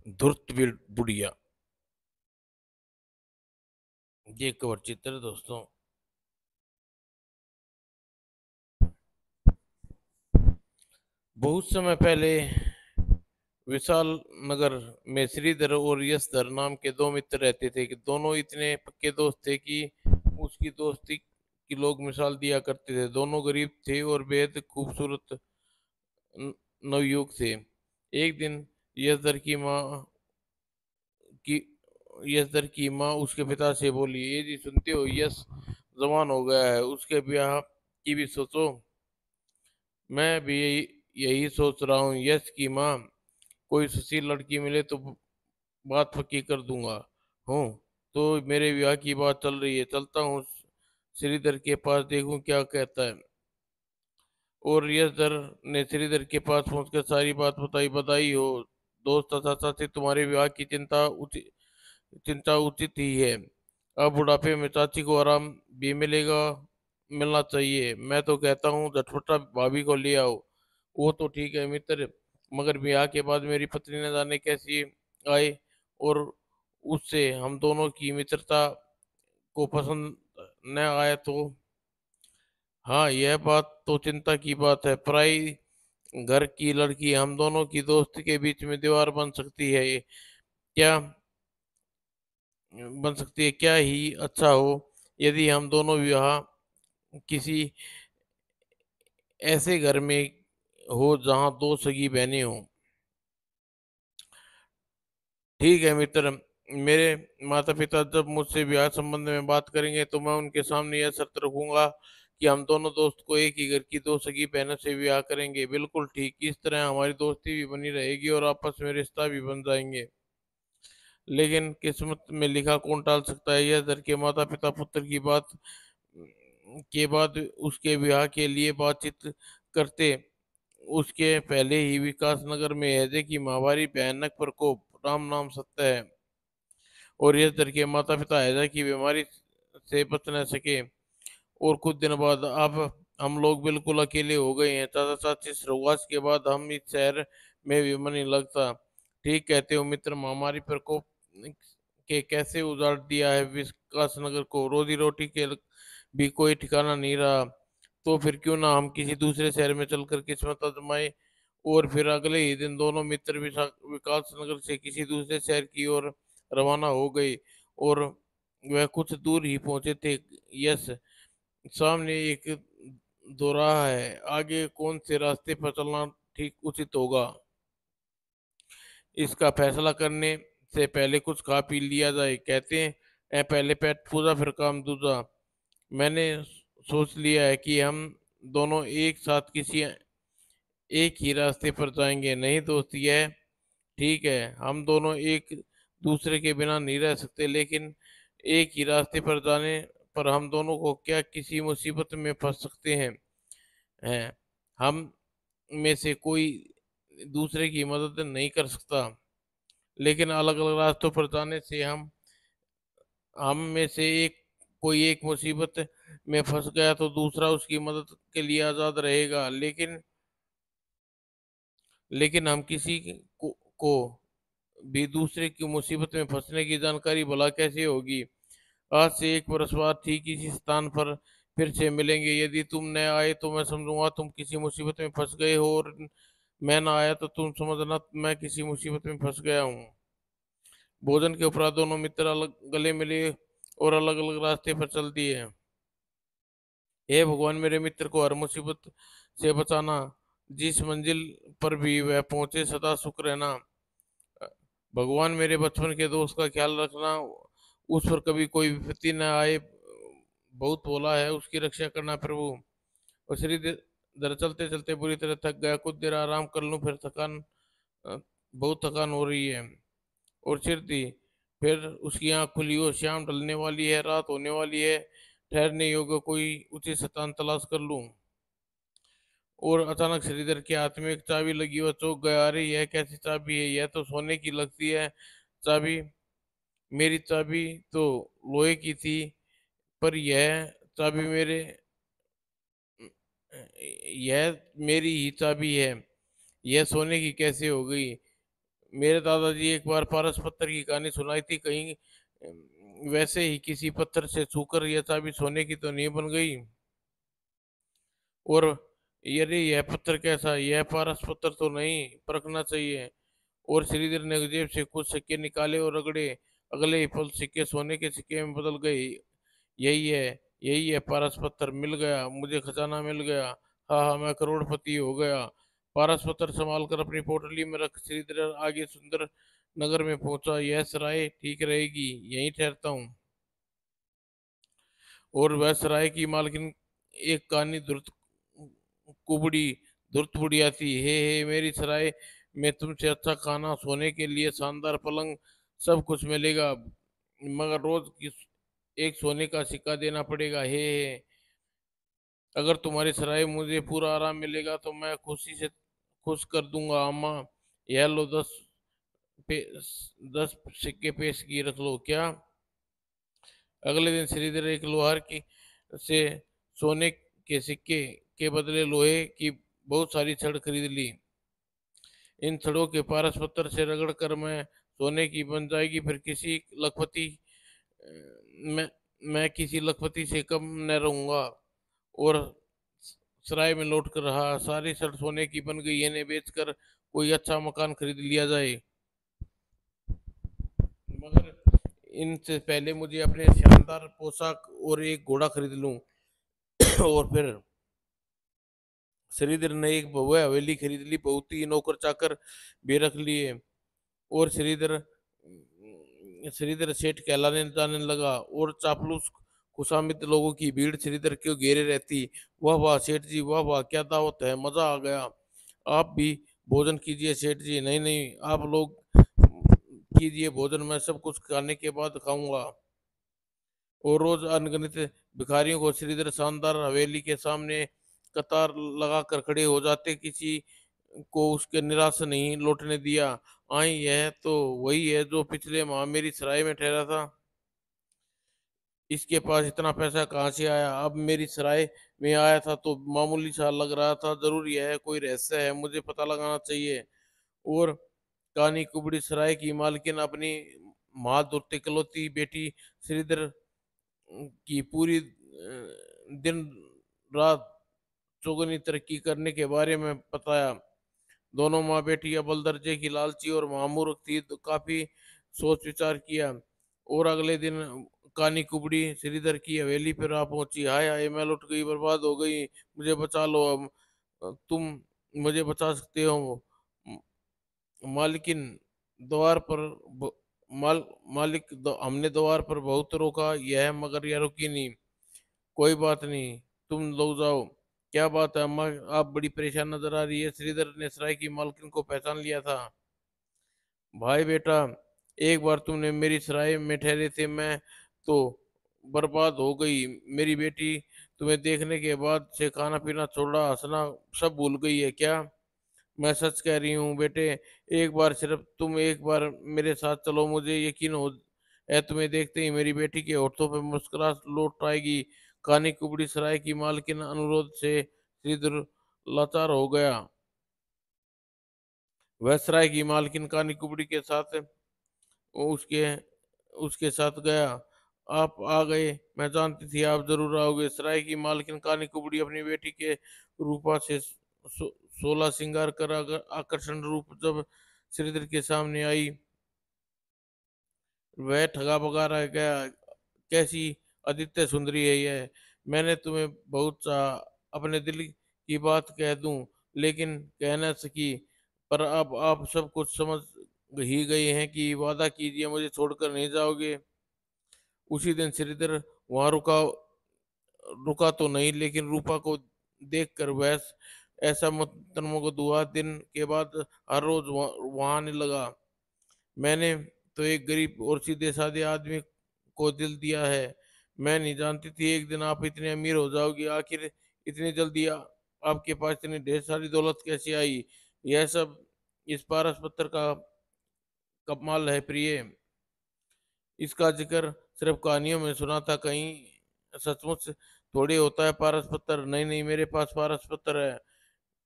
धुर्त बुढ़िया। ये कवर चित्र है दोस्तों। बहुत समय पहले विशाल नगर में श्रीधर और यशधर नाम के दो मित्र रहते थे कि दोनों इतने पक्के दोस्त थे कि उसकी दोस्ती की लोग मिसाल दिया करते थे। दोनों गरीब थे और बेहद खूबसूरत न- नवयुवक थे। एक दिन यशधर की माँ की यशधर की माँ उसके पिता से बोली, ये जी सुनते हो, यश जवान हो गया है, उसके ब्याह की भी सोचो। मैं भी यही सोच रहा हूँ यश की माँ। कोई सुशील लड़की मिले तो बात पक्की कर दूंगा। हूँ तो मेरे विवाह की बात चल रही है, चलता हूँ श्रीधर के पास, देखूं क्या कहता है। और यशधर ने श्रीधर के पास पहुंचकर सारी बात बताई। बधाई हो दोस्त तथा चाची, तुम्हारे विवाह की चिंता उचित ही है। अब बुढ़ापे में चाची को आराम भी मिलना चाहिए। मैं तो कहता हूँ झटपटा भाभी को ले आओ। वो तो ठीक है मित्र, मगर ब्याह के बाद मेरी पत्नी न जाने कैसी आए, और उससे हम दोनों की मित्रता को पसंद न आए तो। हाँ, यह बात तो चिंता की बात है। पराई घर की लड़की हम दोनों की दोस्ती के बीच में दीवार क्या बन सकती है। क्या ही अच्छा हो यदि हम दोनों विवाह किसी ऐसे घर में हो जहाँ दो सगी बहनें हों। ठीक है मित्र, मेरे माता पिता जब मुझसे ब्याह संबंध में बात करेंगे तो मैं उनके सामने यह शर्त रखूंगा कि हम दोनों दोस्त को एक ही घर की दो सगी बहनों से ब्याह करेंगे। बिल्कुल ठीक, इस तरह हमारी दोस्ती भी बनी रहेगी और आपस में रिश्ता भी बन जाएंगे। लेकिन किस्मत में लिखा कौन टाल सकता है। यह घर के माता पिता पुत्र की बात के बाद उसके ब्याह के लिए बातचीत करते उसके पहले ही विकास नगर में हैजे की महामारी भयानक प्रकोप, राम नाम सत्य है। और इस डर के माता पिता हैजा की बीमारी से बच न सके। और कुछ दिन बाद अब हम लोग बिल्कुल अकेले हो गए हैं। चाचा चाची स्वर्गवास के बाद हम इस शहर में भी मन नहीं लगता। ठीक कहते हो मित्र, महामारी प्रकोप के कैसे उजाड़ दिया है विकास नगर को। रोजी रोटी के भी कोई ठिकाना नहीं रहा। तो फिर क्यों ना हम किसी दूसरे शहर में चलकर किस्मत आजमाए। और फिर अगले ही दिन दोनों मित्र विकास नगर से किसी दूसरे शहर की ओर रवाना हो गए। और वह कुछ दूर ही पहुंचे थे। यस, सामने एक दोराहा है, आगे कौन से रास्ते पर चलना ठीक उचित होगा, इसका फैसला करने से पहले कुछ खा पी लिया जाए। कहते हैं पहले पेट पूजा फिर काम दूजा। मैंने सोच लिया है कि हम दोनों एक साथ किसी एक ही रास्ते पर जाएंगे। नहीं दोस्त, यह ठीक है, हम दोनों एक दूसरे के बिना नहीं रह सकते, लेकिन एक ही रास्ते पर जाने पर हम दोनों को क्या किसी मुसीबत में फंस सकते हैं। हम में से कोई दूसरे की मदद नहीं कर सकता, लेकिन अलग अलग रास्तों पर जाने से हम में से कोई एक मुसीबत में फंस गया तो दूसरा उसकी मदद के लिए आजाद रहेगा। लेकिन हम को भी दूसरे की मुसीबत में फंसने की जानकारी भला कैसे होगी। आज से एक बरस बाद ठीक इसी स्थान पर फिर से मिलेंगे। यदि तुम न आए तो मैं समझूंगा तुम किसी मुसीबत में फंस गए हो, और मैं ना आया तो तुम समझना मैं किसी मुसीबत में फंस गया हूँ। भोजन के उपरांत दोनों मित्र अलग गले मिले और अलग अलग रास्ते पर चल दिए। हे भगवान, मेरे मित्र को हर मुसीबत से बचाना, जिस मंजिल पर भी वह पहुंचे सदा सुख रहना। भगवान, मेरे बचपन के दोस्त का ख्याल रखना, उस पर कभी कोई विपत्ति न आए। बहुत बोला है, उसकी रक्षा करना प्रभु। और दर चलते चलते बुरी तरह थक गया, कुछ देर आराम कर लूं, फिर बहुत थकान हो रही है। और सिर थी। फिर उसकी आंख खुली, हो शाम ढलने वाली है, रात होने वाली है, ठहरने योग्य कोई उचित स्थान तलाश कर लूं। और अचानक श्रीधर के हाथ में एक चाबी लगी, वह चौंक गया। अरे यह कैसी चाबी है, यह तो सोने की लगती है चाबी। मेरी चाबी तो लोहे की थी, पर यह मेरी ही चाबी है, यह सोने की कैसे हो गई। मेरे दादाजी एक बार पारस पत्थर की कहानी सुनाई थी, कहीं वैसे ही किसी पत्थर से छूकर यह चाबी सोने की तो नहीं बन गई। और यदि यह पत्थर कैसा, यह पारस पत्थर तो नहीं, परखना चाहिए। और श्रीधर ने जेब से कुछ सिक्के निकाले और रगड़े। अगले ही पल सिक्के सोने के सिक्के में बदल गए। यही है, यही है पारस पत्थर, मिल गया मुझे, खजाना मिल गया। हाँ हाँ, मैं करोड़पति हो गया। पारस पत्थर संभाल कर अपनी पोटली में रख श्रीधर आगे सुंदर नगर में पहुंचा। यह सराय ठीक रहेगी, यहीं ठहरता हूँ। और वह सराय की मालकिन एक कानी धुर्त कुबड़ी धुर्त बुढ़िया थी। हे मेरी सराय में तुमसे अच्छा खाना, सोने के लिए शानदार पलंग, सब कुछ मिलेगा, मगर रोज एक सोने का सिक्का देना पड़ेगा। हे अगर तुम्हारी सराय मुझे पूरा आराम मिलेगा तो मैं खुशी से खुश कर दूंगा। अम्मा, यह लो 10 सिक्के पेश की, रख लो क्या। अगले दिन श्रीधर एक लोहार की से सोने के सिक्के के बदले लोहे की बहुत सारी छड़ खरीद ली। इन छड़ों के पारस पत्थर से रगड़ कर मैं सोने की बन जाएगी, फिर किसी लखपति मैं मैं किसी लखपति से कम न रहूंगा। और सराय में लौट कर रहा, सारी छड़ सोने की बन गई, इन्हें बेचकर कोई अच्छा मकान खरीद लिया जाए। मगर इनसे पहले मुझे अपने शानदार पोशाक और एक घोड़ा खरीद लूं। और फिर श्रीधर ने एक भव्य हवेली खरीद ली, बहुत ही नौकर चाकर भी रख लिए। और श्रीधर श्रीधर सेठ कहलाने जाने लगा। और चापलूस खुशामिद लोगों की भीड़ श्रीधर क्यों घेरे रहती। वाह वाह सेठ जी, वाह वाह, क्या दावत है, मजा आ गया। आप भी भोजन कीजिए सेठ जी। नहीं नहीं, आप लोग कीजिए भोजन, मैं सब कुछ खाने के बाद खाऊंगा। और रोज अनगिनत भिखारियों को श्रीधर शानदार हवेली के सामने कतार लगाकर खड़े हो जाते, किसी को उसके निराश नहीं लौटने दिया। आई, यह तो वही है जो पिछले माह मेरी सराय में ठहरा था। इसके पास इतना पैसा कहाँ से आया। अब मेरी सराय में आया था तो मामूली सा लग रहा था, जरूर यह है कोई रहस्य है, मुझे पता लगाना चाहिए। और कानी कुबड़ी सराय की मालकिन अपनी माँ दुर्ते इकलौती बेटी श्रीधर की पूरी दिन रात चौगुनी तरक्की करने के बारे में बताया। दोनों माँ बेटी अव्वल दर्जे की लालची और मामूर थी, तो काफी सोच विचार किया। और अगले दिन कानी कुबड़ी श्रीधर की हवेली पर आ पहुंची। हाय हाय, मैं लुट गई, बर्बाद हो गई, मुझे बचा लो अब, तुम मुझे बचा सकते हो। मालकिन द्वार पर ब- माल हमने द्वार पर बहुत रोका, यह मगर यह रुकी नहीं। कोई बात नहीं, तुम लोग जाओ। क्या बात है अम्मा, आप बड़ी परेशान नजर आ रही है। श्रीधर ने सराय की मालकिन को पहचान लिया था। भाई बेटा, एक बार तुमने मेरी सराय में ठहरे थे, मैं तो बर्बाद हो गई। मेरी बेटी तुम्हें देखने के बाद से खाना पीना छोड़ा, हंसना सब भूल गई है क्या। मैं सच कह रही हूँ बेटे, एक बार, सिर्फ तुम एक बार मेरे साथ चलो, मुझे यकीन हो है तुम्हें देखते ही मेरी बेटी के होठों पर मुस्कुराहट लौट आएगी। कानी कुबड़ी सराय की मालकिन अनुरोध से श्रीधर लाचार हो गया। वह सराय की मालकिन कानी कुबड़ी के साथ उसके उसके साथ गया। आप आ गए, मैं जानती थी आप जरूर आओगे। सराय की मालकिन कानी कुबड़ी अपनी बेटी के रूपा से 16 श्रृंगार कर आकर्षण रूप जब श्रीधर के सामने आई, वह ठगा बगा रह गया। कैसी आदित्य सुंदरी है यह, मैंने तुम्हें बहुत चाहा, अपने दिल की बात कह दूं, लेकिन कह न सकी। पर अब आप सब कुछ समझ ही गए हैं कि वादा कीजिए मुझे छोड़कर नहीं जाओगे। उसी दिन श्रीधर वहां रुका रुका तो नहीं, लेकिन रूपा को देखकर वह ऐसा मतनमोहक हुआ, दिन के बाद हर रोज वहां आने लगा। मैंने तो एक गरीब और सीधे साधे आदमी को दिल दिया है। मैं नहीं जानती थी एक दिन आप इतने अमीर हो जाओगी। आखिर इतनी जल्दी आपके पास इतनी ढेर सारी दौलत कैसे आई। यह सब इस पारस पत्थर का कमाल है प्रिय। इसका जिक्र सिर्फ कहानियों में सुना था, कहीं सचमुच थोड़ी होता है पारस पत्थर। नहीं नहीं, मेरे पास पारस पत्थर है।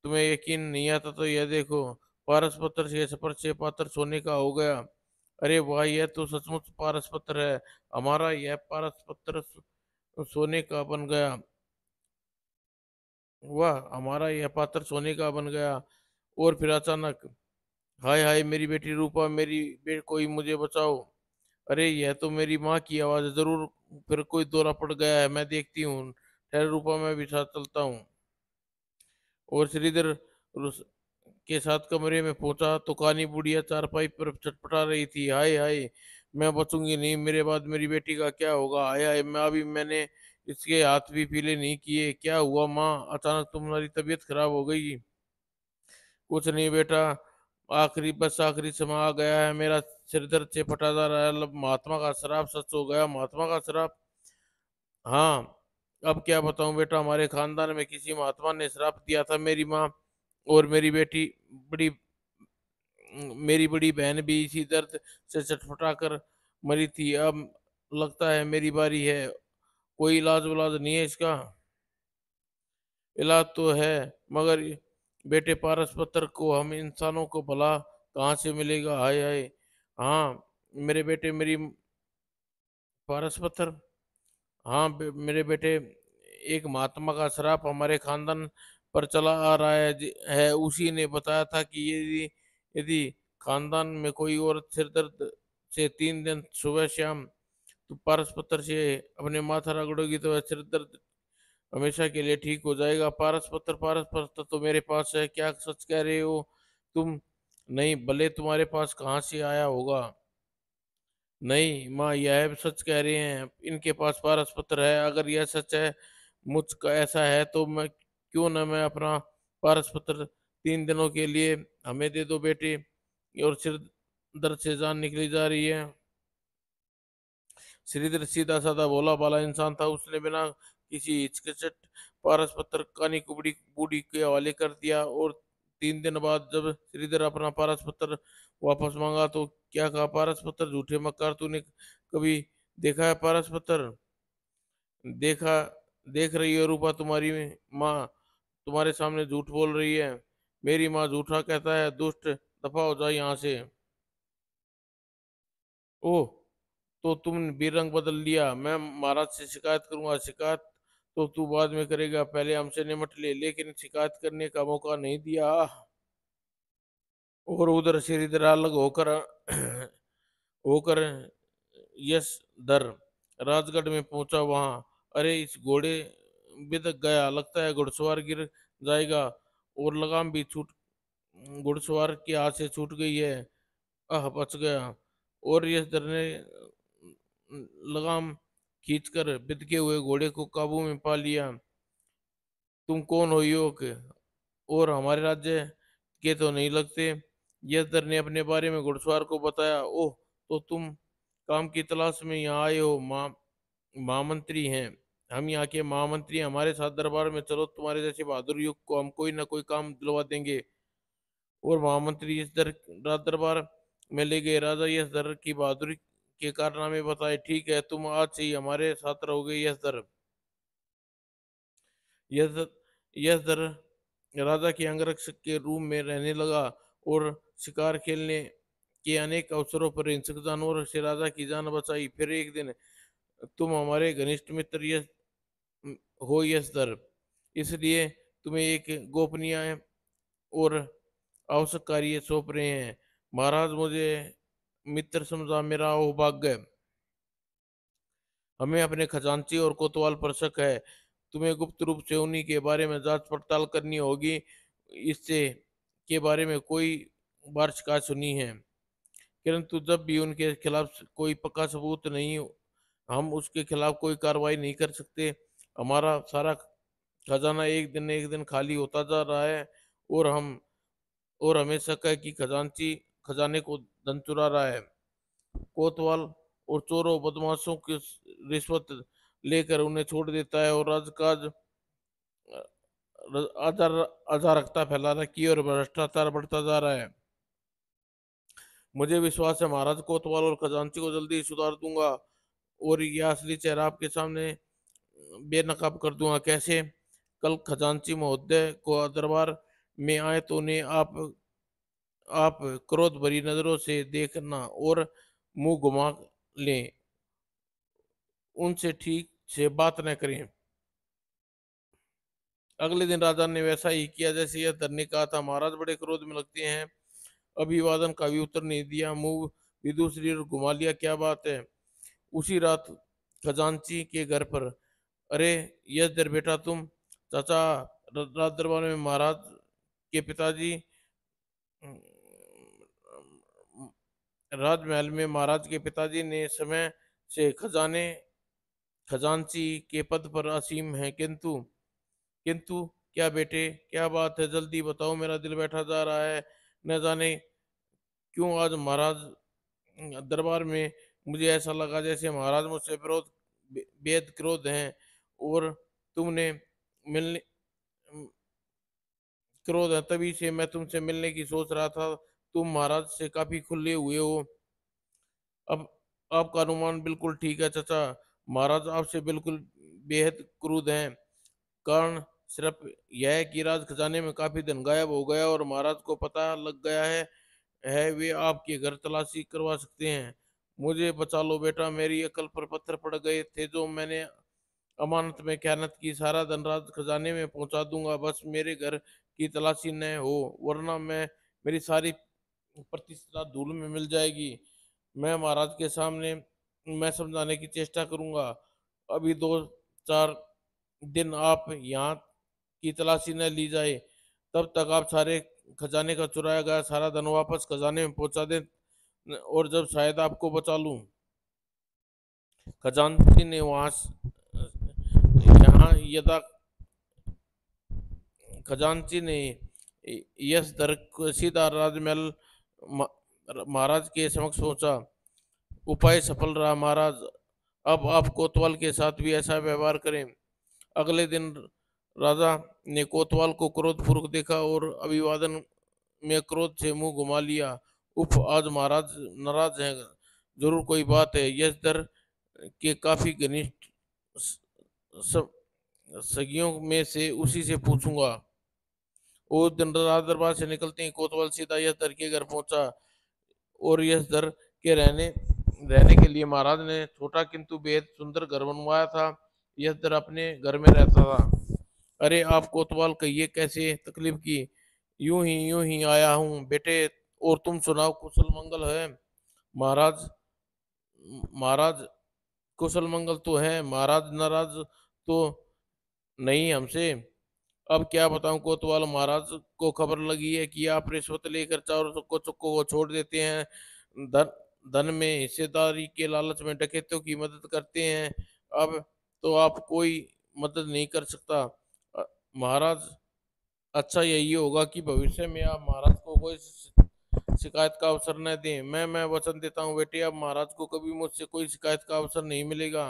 तुम्हें यकीन नहीं आता तो यह देखो। पारस पत्थर से सपर से पात्र सोने का हो गया। अरे वाह, यह तो सचमुच पारस पत्थर है। हमारा यह पारस पत्थर सोने का बन गया। वाह, हमारा यह पात्र सोने का बन गया। और फिर अचानक, हाय हाय मेरी बेटी रूपा, कोई मुझे बचाओ। अरे यह तो मेरी माँ की आवाज़ है, जरूर फिर कोई दौरा पड़ गया है, मैं देखती हूँ। ठहर रूपा, मैं भी साथ चलता हूँ। और श्रीधर के साथ कमरे में पहुंचा तो कानी बुढ़िया चारपाई पर छटपटा रही थी। हाय हाय, मैं बचूंगी नहीं, मेरे बाद मेरी बेटी का क्या होगा। हाय हाय, मैंने इसके हाथ भी पीले नहीं किए। क्या हुआ माँ, अचानक तुम्हारी तबीयत खराब हो गई। कुछ नहीं बेटा, आखिरी समय आ गया है, मेरा सिर दर्द से फटा जा रहा है। महात्मा का श्राप सच हो गया, महात्मा का श्राप। हाँ, अब क्या बताऊं बेटा, हमारे खानदान में किसी महात्मा ने श्राप दिया था। मेरी माँ और बड़ी मेरी बड़ी बहन भी इसी दर्द से छटपटा कर मरी थी। अब लगता है मेरी बारी है। कोई इलाज विलाज नहीं है इसका। इलाज तो है, मगर बेटे पारस पत्थर को हम इंसानों को भला कहाँ से मिलेगा। हाय हाय। हाँ मेरे बेटे, मेरी पारस पत्थर। हाँ मेरे बेटे, एक महात्मा का श्राप हमारे खानदान पर चला आ रहा है, उसी ने बताया था कि यदि यदि खानदान में कोई औरत सिर दर्द से 3 दिन सुबह शाम तो पारस पत्थर से अपने माथा रगड़ोगी तो वह सिर दर्द हमेशा के लिए ठीक हो जाएगा। पारस पत्थर तो मेरे पास है। क्या सच कह रहे हो तुम? नहीं, भले तुम्हारे पास कहाँ से आया होगा। नहीं माँ, यह भी सच कह रहे हैं, इनके पास पारस पत्र है। अगर यह सच है, मुझ का ऐसा है, तो मैं अपना पारस पत्र 3 दिनों के लिए हमें दे दो बेटे। और सिर दर्द से जान निकली जा रही है। श्रीधर सीधा साधा भोला भाला इंसान था। उसने बिना किसी हिचकिचाहट पारस पत्थर कानी कुबड़ी बूढ़ी के हवाले कर दिया। और 3 दिन बाद जब श्रीधर अपना पारस पत्थर वापस मांगा तो क्या कहा, पारस पत्थर झूठे मक्कार, तूने कभी देखा है पारस पत्थर? देखा, देख रही है रूपा, तुम्हारी माँ तुम्हारे सामने झूठ बोल रही है। मेरी माँ झूठा कहता है, दुष्ट दफा हो जाए यहाँ से। ओह, तो तुमने भी रंग बदल लिया। मैं महाराज से शिकायत करूंगा। शिकायत तो तू बाद में करेगा, पहले हमसे निमट ले। लेकिन शिकायत करने का मौका नहीं दिया। और उधर श्रीधर अलग होकर होकर यश दर राजगढ़ में पहुंचा। वहां, अरे इस घोड़े बिदक गया, लगता है घुड़सवार गिर जाएगा। और लगाम भी छूट घुड़सवार के हाथ से छूट गई है। आह, बच गया। और यश दर ने लगाम खींचकर बिदके हुए घोड़े को काबू में पा लिया। तुम कौन हो योग, और हमारे राज्य के तो नहीं लगते। यशधर ने अपने बारे में घुड़सवार को बताया। ओह, तो तुम काम की तलाश में यहाँ आए हो। महामंत्री हैं, हम यहाँ के महामंत्री हैं। हमारे साथ दरबार में चलो, तुम्हारे जैसे बहादुर युग को हम कोई ना कोई काम दिलवा देंगे। और महामंत्री इस राज दरबार में ले गए। राजा यशधर की बहादुरी के कारनामे बताए। ठीक है, तुम आज से ही हमारे साथ रहोगे यशधर। यश यशधर राजा के अंगरक्षक के रूम में रहने लगा और शिकार खेलने के अनेक अवसरों पर हिंसक जानवरों से राजा की जान बचाई। फिर एक दिन, तुम हमारे घनिष्ठ मित्र हो यशधर, इसलिए तुम्हें एक गोपनीय और आवश्यक कार्य सौंप रहे हैं। महाराज, मुझे मित्र समझा मेरा सौभाग्य। हमें अपने खजांची और कोतवाल पर शक है। तुम्हें गुप्त रूप से उन्हीं के बारे में जांच पड़ताल करनी होगी। इससे के बारे में कोई बार शिकायत सुनी है, परंतु जब भी उनके खिलाफ कोई पक्का सबूत नहीं, हम उसके खिलाफ कोई कार्रवाई नहीं कर सकते। हमारा सारा खजाना एक दिन खाली होता जा रहा है। और हमें शक है कि खजांची खजाने को धन चुरा रहा है। कोतवाल और चोरों बदमाशों की रिश्वत लेकर उन्हें छोड़ देता है। और राजकाज आजार अराजकता फैला रखी है और भ्रष्टाचार बढ़ता जा रहा है। मुझे विश्वास है महाराज, कोतवाल और खजांची को जल्दी ही सुधार दूंगा और यह असली चेहरा आपके सामने बेनकाब कर दूंगा। कैसे? कल खजांची महोदय को दरबार में आए तो उन्हें आप आप क्रोध भरी नजरों से देखना और मुंह घुमा लें, उनसे ठीक से बात न करें। अगले दिन राजा ने वैसा ही किया जैसे यह धर ने कहा था। महाराज बड़े क्रोध में लगते हैं, अभिवादन का भी उत्तर नहीं दिया, मुंह भी दूसरी ओर घुमा लिया। क्या बात है? उसी रात खजांची के घर पर, अरे यश दर बेटा तुम, चाचा, राज दरबार में महाराज के पिताजी, राजमहल में महाराज के पिताजी ने समय से खजांची के पद पर असीम है, किंतु किंतु क्या बेटे, क्या बात है? जल्दी बताओ, मेरा दिल बैठा जा रहा है। न जाने क्यों आज महाराज दरबार में मुझे ऐसा लगा जैसे महाराज मुझसे बेहद क्रोध हैं, और तुमने मिलने क्रोध है, तभी से मैं तुमसे मिलने की सोच रहा था। तुम महाराज से काफी खुले हुए हो। अब आपका अनुमान बिल्कुल ठीक है चाचा, महाराज आपसे बिल्कुल बेहद क्रुद्ध हैं। कारण सिर्फ यह है कि राज खजाने में काफी धन गायब हो गया और महाराज को पता लग गया है वे आपके घर तलाशी करवा सकते हैं। मुझे बचा लो बेटा, मेरी अकल पर पत्थर पड़ गए थे जो मैंने अमानत में खयानत की। सारा धन राज खजाने में पहुंचा दूंगा, बस मेरे घर की तलाशी न हो, वरना मेरी सारी प्रतिष्ठा धूल में मिल जाएगी। मैं महाराज के सामने मैं समझाने की चेष्टा करूंगा। अभी 2-4 दिन आप यहाँ की तलाशी न ली जाए, तब तक आप सारे खजाने का चुराया गया सारा धन वापस खजाने में पहुंचा दें, और जब शायद आपको बचा लूं। खजांची ने वहां यहाँ यदा खजांची ने यश दर सीधा राजमहल महाराज के समक्ष पहुंचा। उपाय सफल रहा महाराज, अब आप कोतवाल के साथ भी ऐसा व्यवहार करें। अगले दिन राजा ने कोतवाल को क्रोधपूर्वक देखा और अभिवादन में क्रोध से मुंह घुमा लिया। उफ, आज महाराज नाराज हैं, जरूर कोई बात है। यश दर के काफी घनिष्ठ सगियों में से उसी से पूछूंगा। उस दिन रात दरबार से निकलते ही कोतवाल सीधा यश दर के घर पहुंचा, और यश दर के रहने के लिए महाराज ने छोटा किंतु बेहद सुंदर घर बनवाया था। यश दर अपने घर में रहता था। अरे आप कोतवाल, कहिए कैसे तकलीफ की? यूं ही आया हूँ बेटे, और तुम सुनाओ, कुशल मंगल है? महाराज महाराज कुशल मंगल तो है महाराज, नाराज तो नहीं हमसे। अब क्या बताऊं कोतवाल, महाराज को खबर लगी है कि आप रिश्वत लेकर चारों चुक्कों को छोड़ देते हैं, धन धन में हिस्सेदारी के लालच में डकैतों की मदद करते हैं। अब तो आप कोई मदद नहीं कर सकता। महाराज, अच्छा यही होगा कि भविष्य में आप महाराज को कोई शिकायत का अवसर न दें। मैं वचन देता हूँ बेटे, अब महाराज को कभी मुझसे कोई शिकायत का अवसर नहीं मिलेगा।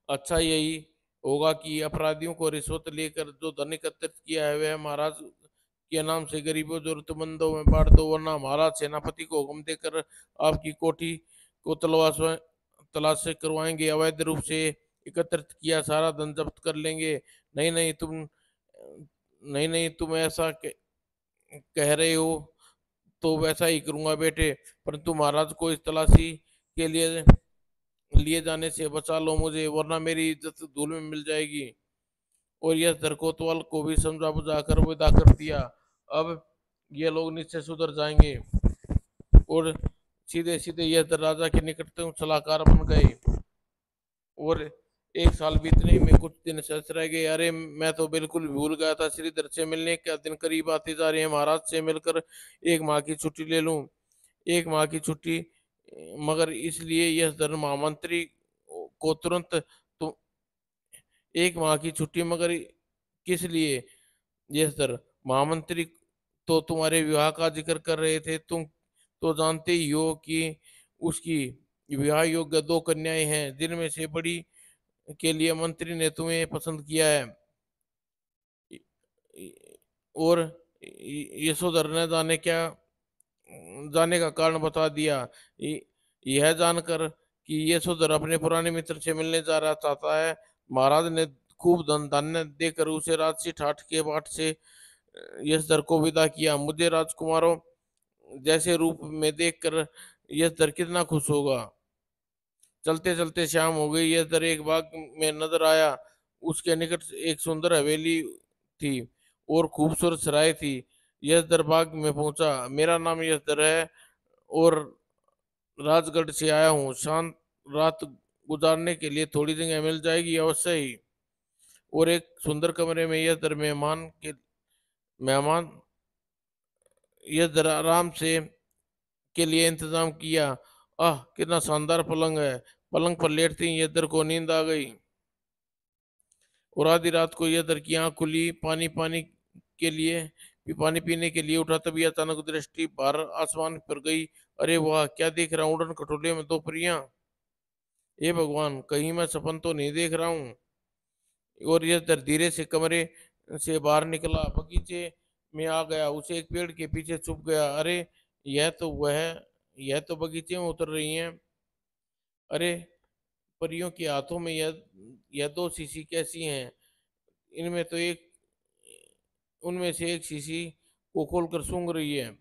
अच्छा यही होगा कि अपराधियों को रिश्वत लेकर जो धन एकत्रित किया है वह महाराज के नाम से गरीबों जरूरतमंदों में बांट दो, वरना महाराज सेनापति को हुक्म देकर आपकी कोठी को तलाश से करवाएंगे, अवैध रूप से एकत्रित किया सारा धन जब्त कर लेंगे। नहीं नहीं तुम नहीं तुम ऐसा कह रहे हो तो वैसा ही करूंगा बेटे, परंतु महाराज को इस तलाशी के लिए जाने से बचा लो मुझे, वरना मेरी इज्जत धूल में मिल जाएगी। और यह धर कोतवाल को भी समझा बुझा कर विदा कर दिया। अब ये लोग निश्चय सुधर जाएंगे, और सीधे सीधे यह धर राजा के निकटतम सलाहकार बन गए। और 1 साल बीतने में कुछ दिन शेष रह गए। अरे मैं तो बिल्कुल भूल गया था, श्रीधर से मिलने का दिन करीब आते जा रहे हैं। महाराज से मिलकर 1 माह की छुट्टी ले लूं। 1 माह की छुट्टी, मगर इसलिए यह धर्म महामंत्री को तुरंत, तो 1 माह की छुट्टी मगर किस लिए? यह सर, महामंत्री तो तुम्हारे विवाह का जिक्र कर रहे थे। तुम तो जानते ही हो कि उसकी विवाह योग्य 2 कन्याएं हैं, जिनमें से बड़ी के लिए मंत्री ने तुम्हें पसंद किया है। और यशोधर ने जाने का कारण बता दिया। यह जानकर कि यशोधर अपने पुराने मित्र से मिलने जा रहा चाहता है, महाराज ने खूब धन धान्य देकर उसे राजसी ठाठ के बाट से यशधर को विदा किया। मुझे राजकुमारों जैसे रूप में देखकर यशधर कितना खुश होगा। चलते चलते शाम हो गई। यशधर एक बाग में नजर आया। उसके निकट एक सुंदर हवेली थी और खूबसूरत सराय थी। यशधर बाग में पहुंचा। मेरा नाम यशधर है और राजगढ़ से आया हूँ। शांत रात गुजारने के लिए थोड़ी जगह मिल जाएगी अवश्य ही। और एक सुंदर कमरे में यशधर मेहमान यशधर आराम से के लिए इंतजाम किया। आह, कितना शानदार पलंग है। पलंग पर लेटते ही यशधर को नींद आ गई और आधी रात को यशधर की आंख खुली। के लिए पानी पीने के लिए उठा, तभी अचानक दृष्टि बाहर आसमान पर गई। अरे वाह, क्या देख रहा हूँ! उड़न खटोले में दो परियां। हे भगवान, कहीं मैं सपन तो नहीं देख रहा हूँ। और यशधर धीरे से कमरे से बाहर निकला, बगीचे में आ गया। उसे एक पेड़ के पीछे छुप गया। अरे, यह तो वह यह तो बगीचे में उतर रही हैं। अरे, परियों के हाथों में यह दो शीशी कैसी हैं? इनमें तो एक उनमें से एक शीशी को खोलकर सूंघ रही है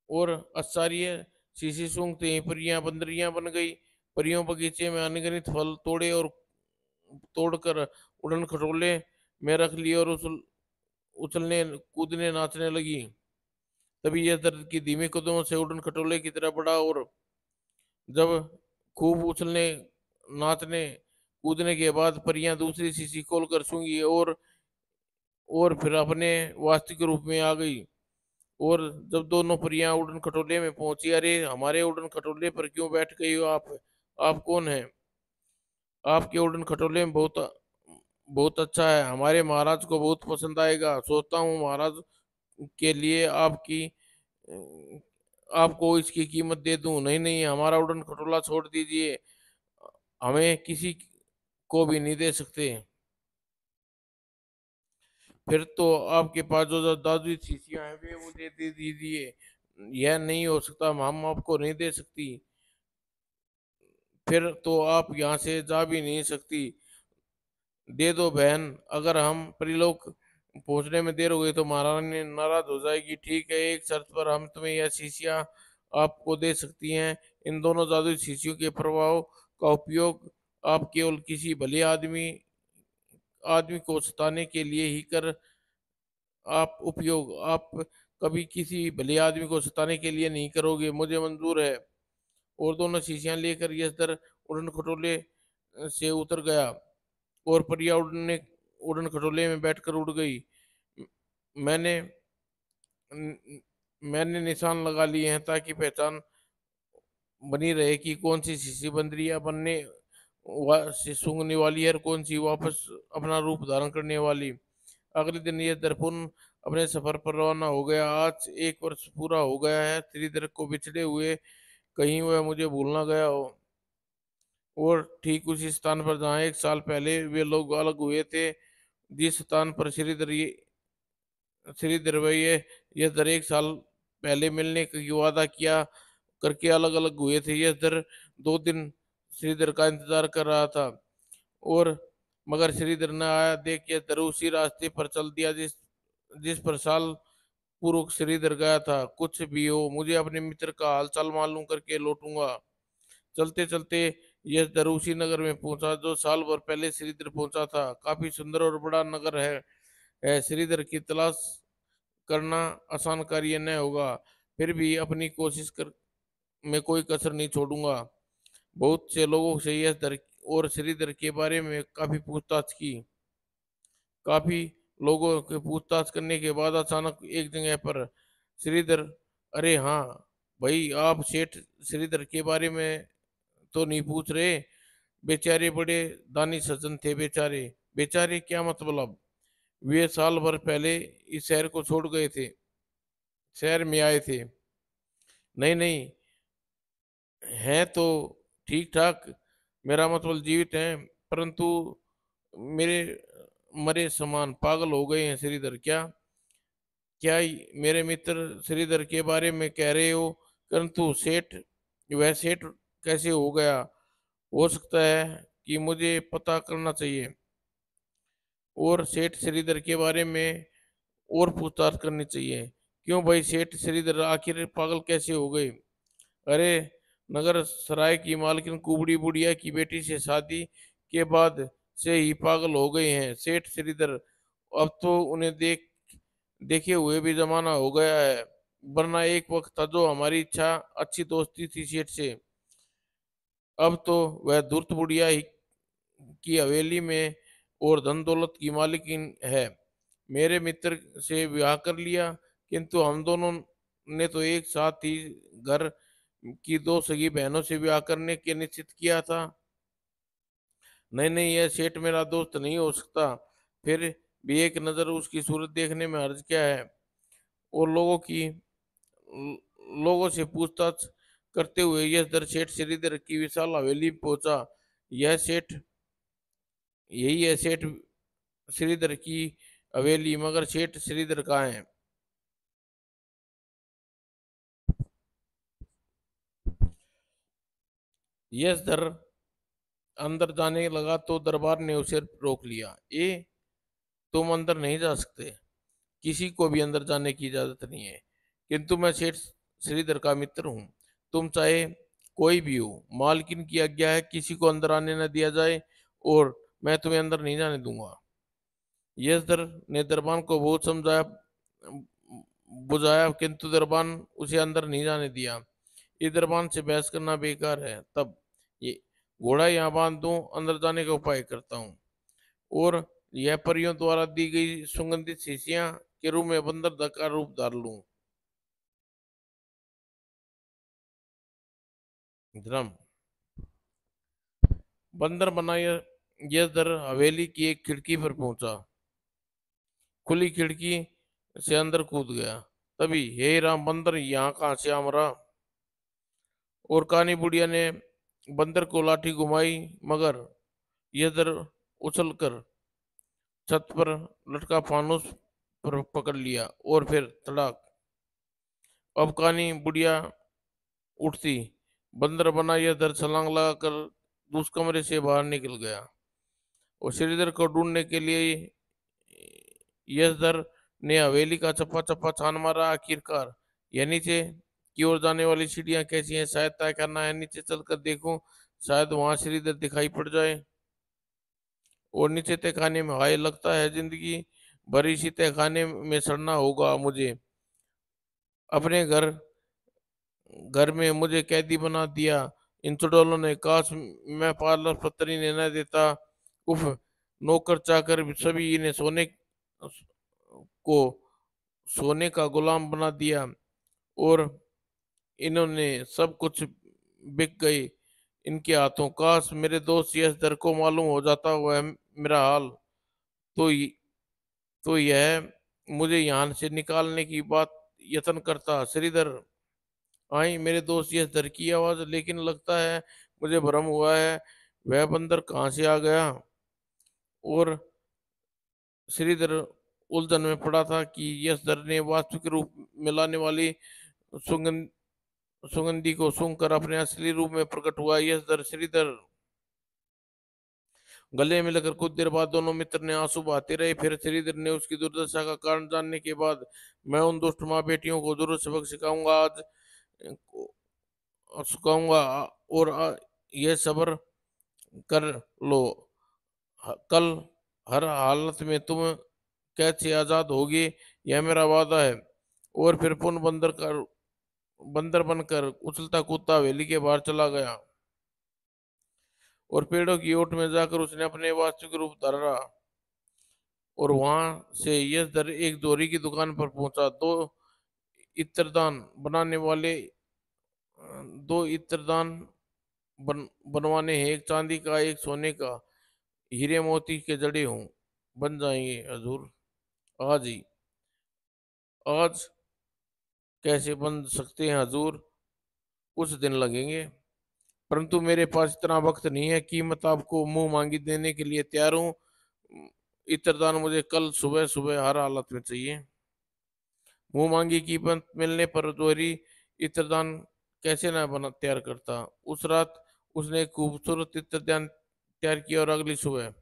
और आश्चर्य, शीशी सूंघते ही परियां बंदरियां बन गई। परियों बगीचे में अनगिनत फल तोड़े और तोड़कर उड़न खटोले में रख लिए और उछलने कूदने नाचने लगी। तभी यह दर्द की धीमी कदमों से उड़न खटोले की तरफ बढ़ा और जब खूब उछलने नाचने कूदने के बाद परियां दूसरी शीशी खोलकर सूंघी और फिर अपने वास्तविक रूप में आ गई। और जब दोनों परियां उड़न खटोले में पहुंची, अरे, हमारे उड़न खटोले पर क्यों बैठ गई हो आप कौन है? आपके उड़न खटोले में बहुत बहुत अच्छा है, हमारे महाराज को बहुत पसंद आएगा। सोचता हूँ महाराज के लिए आपको इसकी कीमत दे दूं। नहीं नहीं, हमारा उड़न खटोला छोड़ दीजिए, हमें किसी को भी नहीं दे सकते। फिर तो आपके पास जो दादू शीशियां हैं वे मुझे दे दीजिए। यह नहीं हो सकता, हम आपको नहीं दे सकती। फिर तो आप यहाँ से जा भी नहीं सकती। दे दो बहन, अगर हम परिलोक पहुंचने में देर हो गई तो महारानी नाराज हो जाएगी। ठीक है, एक शर्त पर हम तुम्हें यह शीशियां आपको दे सकती हैं। इन दोनों जादुई शीशियों के प्रभाव का उपयोग आप केवल किसी भले आदमी को सताने के लिए ही कर आप कभी किसी भले आदमी को सताने के लिए नहीं करोगे। मुझे मंजूर है। और दोनों शीशियां लेकर यशधर उड़न खटोले से उतर गया और परिया उड़न खटोले में बैठकर उड़ गई। म- मैंने मैंने निशान लगा लिए हैं ताकि पहचान बनी रहे कि कौन सी शीशी बंदरिया से सूंघने वाली है और कौन सी वापस अपना रूप धारण करने वाली। अगले दिन ये दर्पण अपने सफर पर रवाना हो गया। आज 1 वर्ष पूरा हो गया है श्रीधर को बिछड़े हुए। कहीं वह मुझे भूल ना गया हो। और ठीक उसी स्थान पर जहाँ 1 साल पहले वे लोग अलग हुए थे, जिस स्थान पर श्रीधर व ये दर 1 साल पहले मिलने की वादा किया करके अलग अलग हुए थे। यह दर 2 दिन श्रीधर का इंतजार कर रहा था और मगर श्रीधर न आया। देख, यह दर उसी रास्ते पर चल दिया जिस जिस पर साल पूर्व श्रीधर गया था। कुछ भी हो, मुझे अपने मित्र का हालचाल मालूम करके लौटूंगा। चलते चलते यह दर उसी नगर में पहुंचा जो साल भर पहले श्रीधर पहुंचा था। काफी सुंदर और बड़ा नगर है। श्रीधर की तलाश करना आसान कार्य न होगा, फिर भी अपनी कोशिश कर में कोई कसर नहीं छोड़ूंगा। बहुत से लोगों से यह दर और श्रीधर के बारे में काफी लोगों के पूछताछ करने के बाद अचानक एक जगह पर श्रीधर, अरे हाँ भाई, आप सेठ श्रीधर के बारे में तो नहीं पूछ रहे? बेचारे बड़े दानी सज्जन थे। बेचारे बेचारे क्या मतलब? वे साल भर पहले इस शहर को छोड़ गए थे, शहर में आए थे। नहीं नहीं, हैं तो ठीक ठाक, मेरा मतलब जीवित हैं, परंतु मेरे मरे समान पागल हो गए हैं। श्रीधर क्या क्या मेरे मित्र श्रीधर के बारे में कह रहे हो? परंतु सेठ, वह सेठ कैसे हो गया? हो सकता है कि मुझे पता करना चाहिए। और सेठ श्रीधर के बारे में और पूछताछ करनी चाहिए। क्यों भाई सेठ श्रीधर आखिर पागल कैसे हो गए? अरे, नगर सराय की मालकिन कुबड़ी बुढ़िया की बेटी से शादी के बाद से ही पागल हो गए हैं सेठ श्रीधर। अब तो उन्हें देखे हुए भी जमाना हो गया है। वरना एक वक्त था जो हमारी इच्छा अच्छी दोस्ती थी सेठ से। अब तो वह धूर्त बुढ़िया ही की हवेली में और धन दौलत की मालिकिन है। मेरे मित्र से ब्याह कर लिया, किंतु हम दोनों ने तो एक साथ ही घर की दो सगी बहनों से ब्याह करने के निश्चित किया था। नहीं नहीं, यह सेठ मेरा दोस्त नहीं हो सकता। फिर भी एक नजर उसकी सूरत देखने में हर्ज क्या है? और लोगों से पूछताछ करते हुए यह दर सेठ श्रीधर की विशाल हवेली पहुंचा। यह सेठ यही है सेठ श्रीधर की हवेली, मगर सेठ श्रीधर कहाँ है? यश दर अंदर जाने लगा तो दरबार ने उसे रोक लिया। तुम अंदर नहीं जा सकते। किसी को भी अंदर जाने की इजाजत नहीं है। किंतु मैं सेठ श्रीधर का मित्र हूँ। तुम चाहे कोई भी हो, मालकिन की आज्ञा है किसी को अंदर आने न दिया जाए, और मैं तुम्हें अंदर नहीं जाने दूंगा। यशधर ने दरबान को बहुत समझाया बुझाया, किंतु दरबान उसे अंदर नहीं जाने दिया। इस दरबान से बहस करना बेकार है। तब ये घोड़ा यहाँ बांध दूं, अंदर जाने का उपाय करता हूँ, और यह परियों द्वारा दी गई सुगंधित शीशियां के रूप में बंदर का रूप धार लूं। धर्म बंदर बना यह दर हवेली की एक खिड़की पर पहुंचा। खुली खिड़की से अंदर कूद गया। तभी हे राम, बंदर यहाँ कहाँ से आ मरा? और कानी बुढ़िया ने बंदर को लाठी घुमाई, मगर यह दर उछलकर छत पर लटका फानूस पर पकड़ लिया, और फिर तड़ाक। अब कानी बुढ़िया उठती, बंदर बना यह दर छलांग लगाकर उस कमरे से बाहर निकल गया। और श्रीधर को ढूंढने के लिए यशधर ने हवेली का चप्पा चप्पा छान मारा। आखिरकार यह नीचे की ओर जाने वाली सीढ़ियां कैसी हैं, शायद तय करना है, नीचे चलकर देखूं, शायद वहां श्रीधर दिखाई पड़ जाए। और नीचे तहखाने में, हाय, लगता है जिंदगी भर इसी तहखाने में सड़ना होगा मुझे। अपने घर घर में मुझे कैदी बना दिया इन चुड़ैलों ने। काश मैं पार्लर पत्नी ने न देता। उफ, नौकर चाकर सभी इन्हें को सोने का गुलाम बना दिया, और इन्होंने सब कुछ बिक गई इनके हाथों। काश मेरे दोस्त यश दर को मालूम हो जाता हुआ मेरा हाल, तो तो यह मुझे यहाँ से निकालने की बात यत्न करता। श्रीधर, आई मेरे दोस्त यश दर की आवाज, लेकिन लगता है मुझे भ्रम हुआ है। वह बंदर कहाँ से आ गया? और श्रीधर उलझन में पड़ा था कि यश दर ने वास्तविक रूप मिलाने वाली सुगंध सुगंधी को सूंघकर अपने असली रूप में प्रकट हुआ। यश दर श्रीधर गले मिलकर कुछ देर बाद दोनों मित्र ने आंसू बहाते रहे। फिर श्रीधर ने उसकी दुर्दशा का कारण जानने के बाद, मैं उन दुष्ट माँ बेटियों को जरूर सबक सिखाऊंगा, आज सिखाऊंगा, और यह सब्र कर लो। कल हर हालत में तुम कैद से आजाद होगी, यह मेरा वादा है। और फिर पुनः बंदर बनकर उछलता कूदता हवेली के बाहर चला गया, और पेड़ों की ओट में जाकर उसने अपने वास्तविक रूप धारा। और वहां से यश दर एक दोरी की दुकान पर पहुंचा। इत्रदान बनाने वाले दो इत्रदान बनवाने हैं, एक चांदी का, एक सोने का। हीरे मोती के जड़े हों, बन जाएंगे हजूर। आज ही, आज कैसे बन सकते हैं हजूर? कुछ दिन लगेंगे, परंतु मेरे पास इतना वक्त नहीं है। कीमत आपको मुंह मांगी देने के लिए तैयार हूँ। इत्रदान मुझे कल सुबह सुबह हर हालत में चाहिए। मुंह मांगी कीमत मिलने पर जोहरी इत्रदान कैसे ना बना तैयार करता। उस रात उसने एक खूबसूरत इत्रदान तैयार किया, और अगली सुबह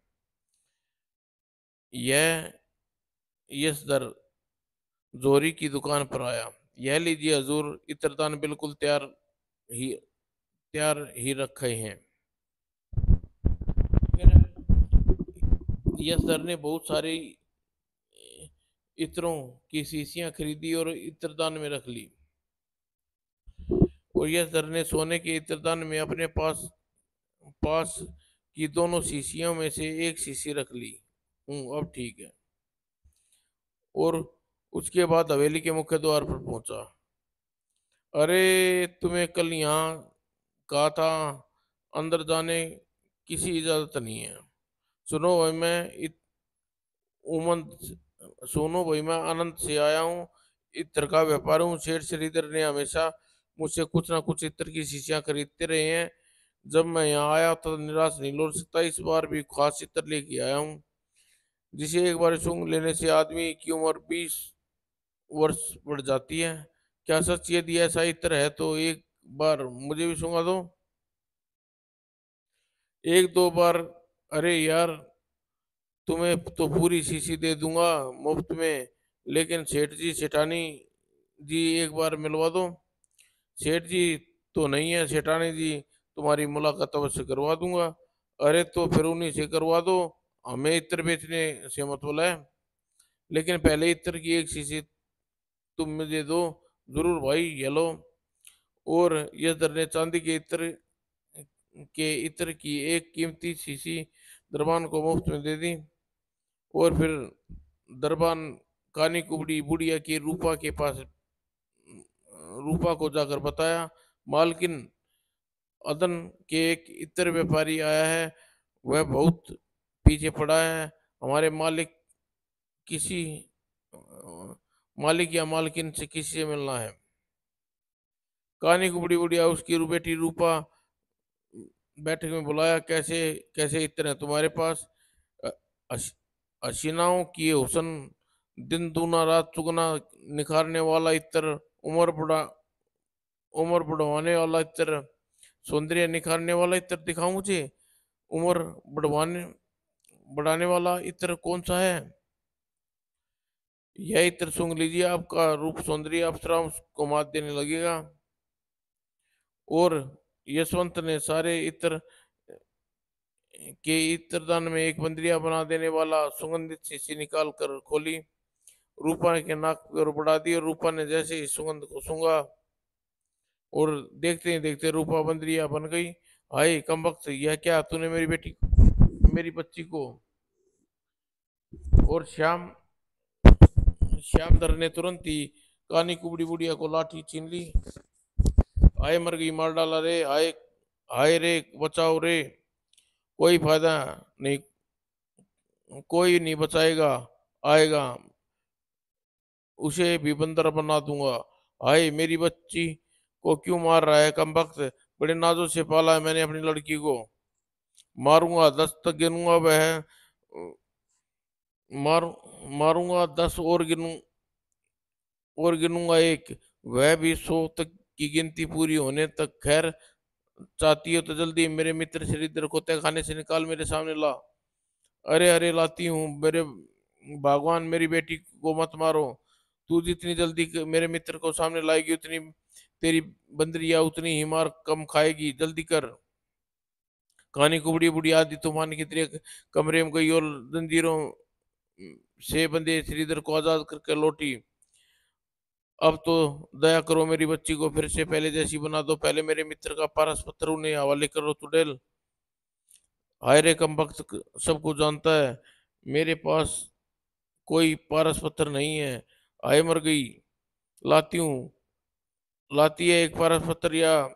यह यस दर जोहरी की दुकान पर आया। यह लीजिए हजूर, इत्रदान बिल्कुल ही तैयार ही रखे हैं। फिर यस सर ने बहुत सारी इत्रों की शीशियां खरीदी और इत्रदान में रख ली। और यस सर ने सोने के इत्रदान में अपने पास पास की दोनों शीशियों में से एक शीशी रख ली। अब ठीक है। और उसके बाद हवेली के मुख्य द्वार पर पहुंचा। अरे तुम्हें कल यहाँ कहा था, अंदर जाने किसी इजाजत नहीं है। सुनो भाई मैं उमंग सुनो भाई मैं आनंद से आया हूँ, इत्र का व्यापार हूँ। सेठ श्रीधर ने हमेशा मुझसे कुछ ना कुछ इत्र की शीशियां खरीदते रहे हैं। जब मैं यहाँ आया तो निराश नहीं लौट सकता, इस बार भी खास इत्र लेके आया हूँ, जिसे एक बार सूंघ लेने से आदमी की उम्र 20 वर्ष बढ़ जाती है। क्या सच? यदि ऐसा इत्र है तो एक बार मुझे भी सूंघा दो। एक दो बार? अरे यार, तुम्हें तो पूरी शीशी दे दूंगा मुफ्त में, लेकिन सेठ जी सेठानी जी एक बार मिलवा दो। सेठ जी तो नहीं है, सेठानी जी तुम्हारी मुलाकात अवश्य करवा दूंगा। अरे तो फिर उन्हीं से करवा दो, हमें इत्र बेचने से मतलब है। लेकिन पहले इत्र की एक शीशी तुम मुझे दो। जरूर भाई, ये लो। और यह दर ने चांदी के इत्र की एक कीमती शीशी दरबान को मुफ्त में दे दी। और फिर दरबान कानी कुबड़ी बुढ़िया की रूपा को जाकर बताया, मालकिन, अदन के एक इत्र व्यापारी आया है, वह बहुत पीछे पड़ा है। हमारे किसी मालिक या मालकिन से किसी से मिलना है। कहानी को बड़ी बुढ़िया उसकी बेटी रूपा बैठक में बुलाया। कैसे कैसे इत्र है तुम्हारे पास? अ- अश- हसीनाओं की हुस्न, दिन दूना रात चुगना, निखारने वाला इत्र, उम्र बुढ़ा उम्र बढ़वाने वाला इत्र, सौंदर्य निखारने वाला इत्र दिखाऊं मुझे? उम्र बढ़वाने बढ़ाने वाला इत्र कौन सा है? यह इत्र सूंघ लीजिए, आपका रूप सौंदर्य अप्सरा को मात देने लगेगा। और यशवंत ने सारे इत्र के इत्रदान में एक बंदरिया बना देने वाला सुगंधित शीशी निकाल कर खोली। रूपा के नाक पर बढ़ा दी और रूपा ने जैसे ही सुगंध को सूंघा और देखते ही देखते रूपा बंदरिया बन गई। हाय कमबख्त, यह क्या तूने मेरी बच्ची को? और श्यामधर ने तुरंत ही कानी कुबड़ी बुढ़िया को लाठी छीन ली। हाय मर गई, मार डाला रे, हाय हाय रे, बचाओ रे, कोई फायदा नहीं, कोई नहीं बचाएगा, आएगा उसे भी बंदर बना दूंगा। हाय मेरी बच्ची को क्यों मार रहा है कमबख्त? बड़े नाजों से पाला है मैंने अपनी लड़की को। मारूंगा 10 तक गिनूंगा, वह मार मारूंगा 10 और गिनूंगा 1, वह भी 100 तक की गिनती पूरी होने तक। खैर, चाहती हो तो जल्दी मेरे मित्र श्रीधर को तहखाने से निकाल मेरे सामने ला। अरे अरे, लाती हूँ मेरे भगवान, मेरी बेटी को मत मारो। तू जितनी जल्दी मेरे मित्र को सामने लाएगी, उतनी तेरी बंदरिया उतनी ही मार कम खाएगी, जल्दी कर। कहानी कुबड़ी बुढ़ी आदि तूफान की तरह कमरे में गई और जंजीरों से बंधे श्रीधर को आजाद करके लौटी। अब तो दया करो, मेरी बच्ची को फिर से पहले जैसी बना दो। पहले मेरे मित्र का पारस पत्थर उन्हें हवाले करो तुडेल। हाय रे कमबख्त, सब कुछ जानता है, मेरे पास कोई पारस पत्थर नहीं है। आय मर गई, लाती हूँ, लाती है एक पारस पत्थर या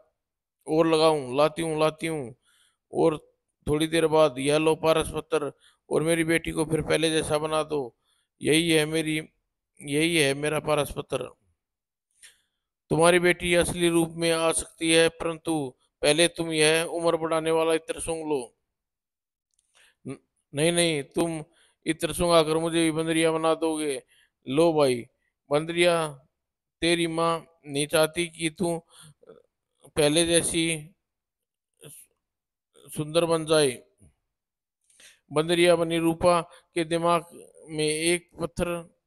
और लगाऊं? लाती हूँ। और थोड़ी देर बाद यह लो पारस पत्थर, और मेरी बेटी को फिर पहले जैसा बना दो। यही है मेरी यही है मेरा पारस पत्थर। तुम्हारी बेटी असली रूप में आ सकती है, परंतु पहले तुम यह उम्र बढ़ाने वाला इत्र सूंघ लो। न- नहीं नहीं, तुम इत्र सूंघा कर मुझे भी बंदरिया बना दोगे। लो भाई, बंदरिया, तेरी माँ नहीं चाहती कि तू पहले जैसी सुंदर बन जाए। बंदरिया बनी रूपा के दिमाग में एक पत्थर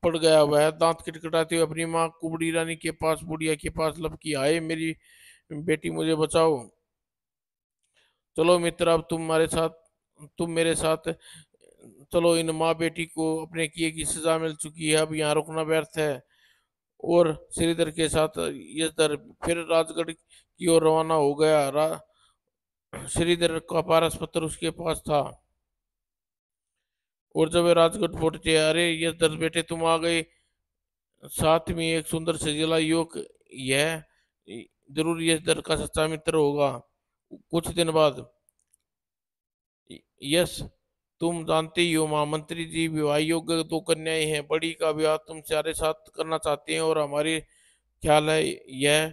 पड़ गया। वह दांत किटकिटाते हुए अपनी माँ कुबड़ी रानी के पास, बुढ़िया के पास लपकी, आए मेरी बेटी मुझे बचाओ। चलो मित्र, अब तुम मेरे साथ चलो। इन माँ बेटी को अपने किए की सजा मिल चुकी है, अब यहाँ रुकना व्यर्थ है। और श्रीधर के साथ यशधर फिर राजगढ़ की ओर रवाना हो गया। श्रीधर का पारस पत्र उसके पास था। और जब वे राजगढ़ पहुंचे, अरे यशधर बेटे तुम आ गए, साथ में एक सुंदर से जिला युवक। यह जरूर यशधर का सच्चा मित्र होगा। कुछ दिन बाद, यस, तुम जानते ही हो महामंत्री जी, विवाह योग्य दो कन्याएं हैं, बड़ी का विवाह तुम सारे साथ करना चाहते हैं, और हमारे ख्याल है यह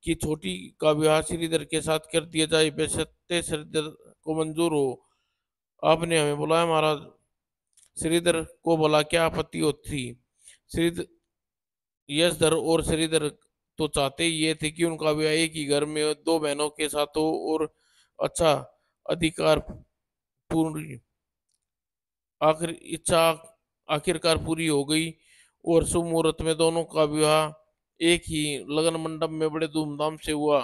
कि छोटी का विवाह श्रीधर के साथ कर दिया जाए, बेशर्ते श्रीधर को मंजूर हो। आपने हमें बुलाया महाराज। श्रीधर को भला क्या आपत्ति होती। श्रीधर, यशधर और श्रीधर तो चाहते ही ये थे कि उनका विवाह एक ही घर में दो बहनों के साथ हो, और अच्छा अधिकार पूर्ण आखिर इच्छा आखिरकार पूरी हो गई। और शुभ मुहूर्त में दोनों का विवाह एक ही लगन मंडप में बड़े धूमधाम से हुआ।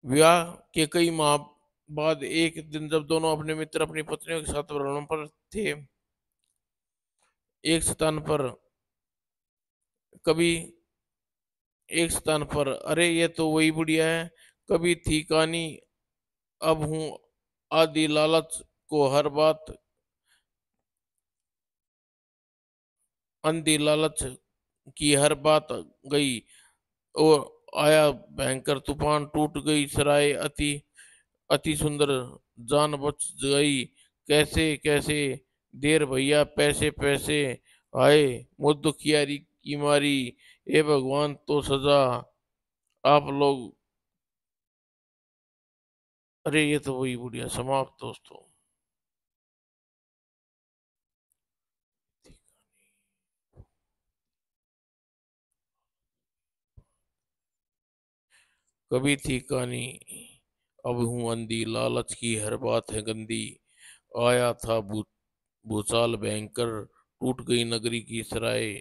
विवाह के कई माह बाद एक दिन जब दोनों अपने मित्र अपनी पत्नियों के साथ भ्रमण पर थे, एक स्थान पर कभी एक स्थान पर, अरे ये तो वही बुढ़िया है, कभी थी कहानी अब हूँ आदि लालच को हर बात अंधी लालच की हर बात गई। और आया भयंकर तूफान, टूट गई सराय अति अति सुंदर, जान बच गई कैसे कैसे, देर भैया पैसे पैसे, आए मुद्दुखियारी की मारी, हे भगवान तो सजा आप लोग। अरे ये तो वही बुढ़िया, समाप्त दोस्तों। कभी थी कहानी अब हूँ अंधी, लालच की हर बात है गंदी, आया था भूचाल भयंकर, टूट गई नगरी की सराय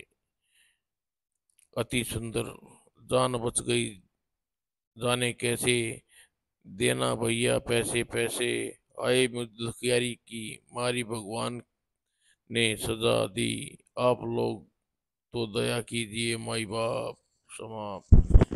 अति सुंदर, जान बच गई जाने कैसे, देना भैया पैसे पैसे, आए मुद्दुखियारी की मारी, भगवान ने सजा दी आप लोग तो दया कीजिए माई बाप। समाप्त।